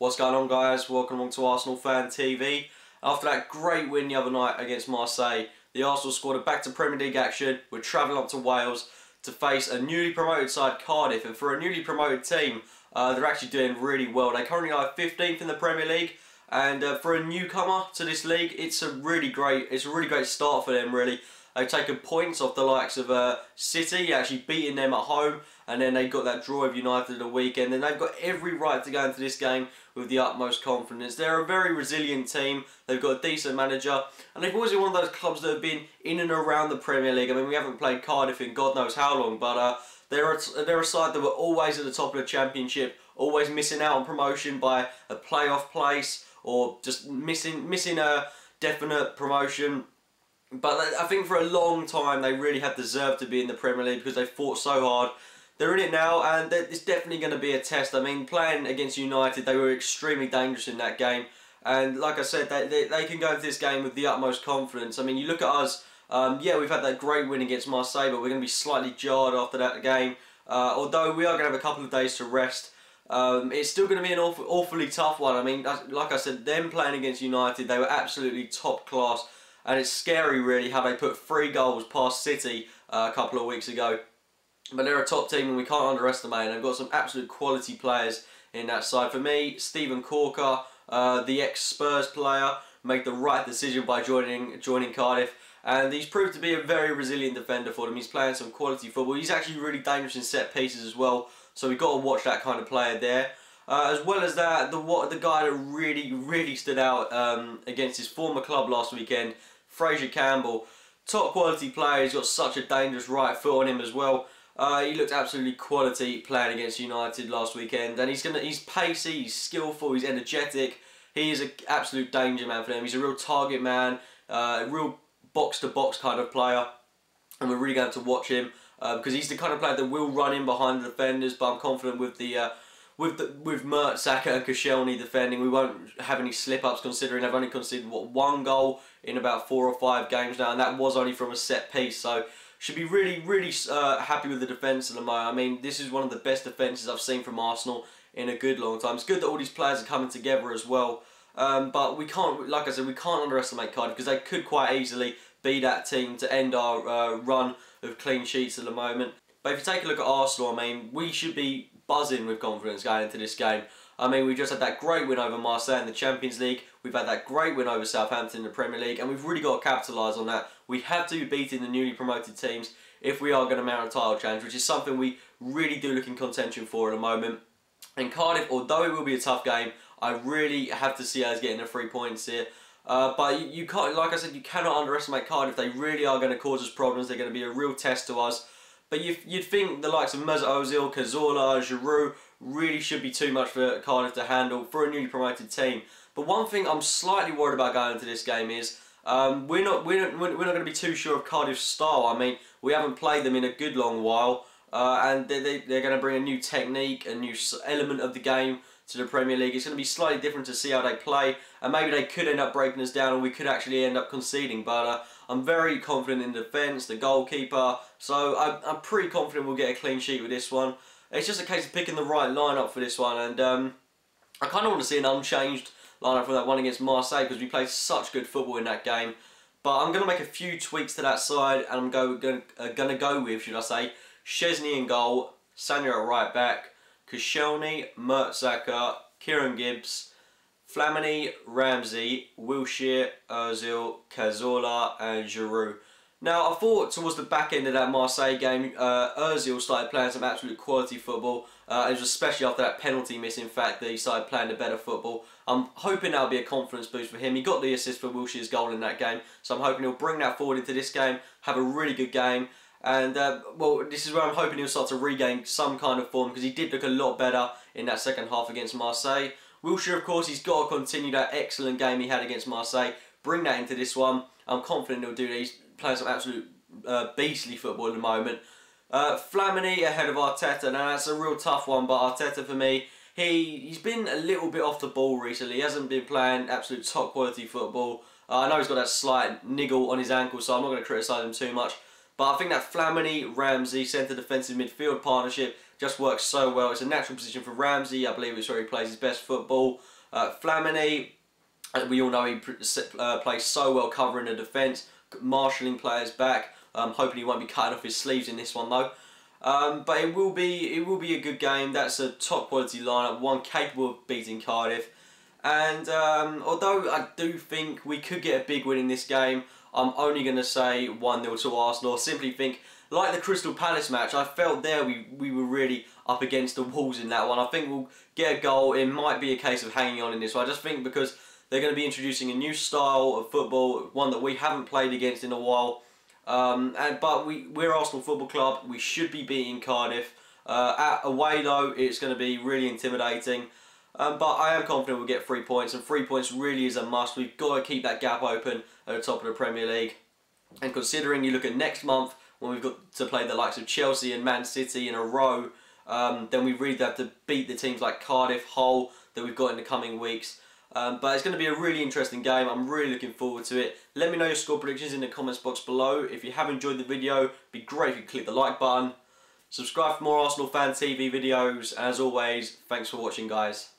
What's going on, guys? Welcome along to Arsenal Fan TV. After that great win the other night against Marseille, the Arsenal squad are back to Premier League action. We're travelling up to Wales to face a newly promoted side, Cardiff, and for a newly promoted team, they're actually doing really well. They currently are 15th in the Premier League, and for a newcomer to this league, it's a really great start for them, really. They've taken points off the likes of City, actually beating them at home, and then they got that draw of United at the weekend, and they've got every right to go into this game with the utmost confidence. They're a very resilient team, they've got a decent manager, and they've always been one of those clubs that have been in and around the Premier League. I mean, we haven't played Cardiff in God knows how long, but they're a side that were always at the top of the Championship, always missing out on promotion by a playoff place, or just missing a definite promotion. But I think for a long time they really have deserved to be in the Premier League because they fought so hard. They're in it now, and it's definitely going to be a test. I mean, playing against United, they were extremely dangerous in that game. And like I said, they can go into this game with the utmost confidence. I mean, you look at us, yeah, we've had that great win against Marseille, but we're going to be slightly jarred after that game. Although we are going to have a couple of days to rest. It's still going to be an awfully tough one. I mean, like I said, them playing against United, they were absolutely top class. And it's scary, really, how they put 3 goals past City a couple of weeks ago. But they're a top team, and we can't underestimate it. They've got some absolute quality players in that side. For me, Steven Corker, the ex-Spurs player, made the right decision by joining Cardiff. And he's proved to be a very resilient defender for them. He's playing some quality football. He's actually really dangerous in set pieces as well. So we've got to watch that kind of player there. As well as that, the guy that really stood out against his former club last weekend, Fraser Campbell, top quality player. He's got such a dangerous right foot on him as well. He looked absolutely quality playing against United last weekend, and he's pacey, he's skillful, he's energetic. He is an absolute danger man for them. He's a real target man, a real box-to-box kind of player, and we're really going to watch him because he's the kind of player that will run in behind the defenders. But I'm confident with Mertesacker and Koscielny defending, we won't have any slip-ups, considering they've only conceded, what, 1 goal in about 4 or 5 games now, and that was only from a set piece. So should be really happy with the defence at the moment. I mean, this is one of the best defences I've seen from Arsenal in a good long time. It's good that all these players are coming together as well, but we can't, like I said, we can't underestimate Cardiff, because they could quite easily be that team to end our run of clean sheets at the moment. But if you take a look at Arsenal, I mean, we should be buzzing with confidence going into this game. I mean, we just had that great win over Marseille in the Champions League. We've had that great win over Southampton in the Premier League, and we've really got to capitalise on that. We have to be beating the newly promoted teams if we are going to mount a title challenge, which is something we really do look in contention for at the moment. And Cardiff, although it will be a tough game, I really have to see us getting the 3 points here. But you can't, like I said, you cannot underestimate Cardiff. They really are going to cause us problems. They're going to be a real test to us. But you'd think the likes of Mesut Ozil, Cazorla, Giroud really should be too much for Cardiff to handle for a newly promoted team. But one thing I'm slightly worried about going into this game is we're not going to be too sure of Cardiff's style. I mean, we haven't played them in a good long while, and they're going to bring a new technique, a new element of the game to the Premier League. It's going to be slightly different to see how they play, and maybe they could end up breaking us down, and we could actually end up conceding. But I'm very confident in the defence, the goalkeeper, so I'm pretty confident we'll get a clean sheet with this one. It's just a case of picking the right lineup for this one, and I kind of want to see an unchanged lineup for that one against Marseille, because we played such good football in that game. But I'm going to make a few tweaks to that side, and I'm going to go with, should I say, Szczesny in goal, Sagna at right back, Koscielny, Mertesacker, Kieran Gibbs, Flamini, Ramsey, Wilshere, Ozil, Cazorla and Giroud. Now, I thought towards the back end of that Marseille game, Ozil started playing some absolute quality football. It was especially after that penalty miss, in fact, that he started playing a better football. I'm hoping that'll be a confidence boost for him. He got the assist for Wilshere's goal in that game, so I'm hoping he'll bring that forward into this game, have a really good game. And, well, this is where I'm hoping he'll start to regain some kind of form, because he did look a lot better in that second half against Marseille. Wilshere, of course, he's got to continue that excellent game he had against Marseille, bring that into this one. I'm confident he'll do that. He's playing some absolute beastly football at the moment. Flamini ahead of Arteta. Now, that's a real tough one, but Arteta, for me, he's been a little bit off the ball recently. He hasn't been playing absolute top quality football. I know he's got that slight niggle on his ankle, so I'm not going to criticise him too much. But I think that Flamini-Ramsey centre defensive midfield partnership just works so well. It's a natural position for Ramsey. I believe it's where he plays his best football. Flamini, we all know he plays so well covering the defence, marshalling players back. Hoping he won't be cutting off his sleeves in this one though. But it will be a good game. That's a top quality lineup, one capable of beating Cardiff. And although I do think we could get a big win in this game, I'm only going to say 1-0 to Arsenal. I simply think, like the Crystal Palace match, I felt there we were really up against the walls in that one. I think we'll get a goal. It might be a case of hanging on in this one. I just think because they're going to be introducing a new style of football, one that we haven't played against in a while. But we're Arsenal Football Club. We should be beating Cardiff. Away though, it's going to be really intimidating. But I am confident we'll get 3 points, and 3 points really is a must. We've got to keep that gap open at the top of the Premier League. And considering you look at next month, when we've got to play the likes of Chelsea and Man City in a row, then we really have to beat the teams like Cardiff, Hull, that we've got in the coming weeks. But it's going to be a really interesting game. I'm really looking forward to it. Let me know your score predictions in the comments box below. If you have enjoyed the video, it'd be great if you click the like button. Subscribe for more Arsenal Fan TV videos. As always, thanks for watching, guys.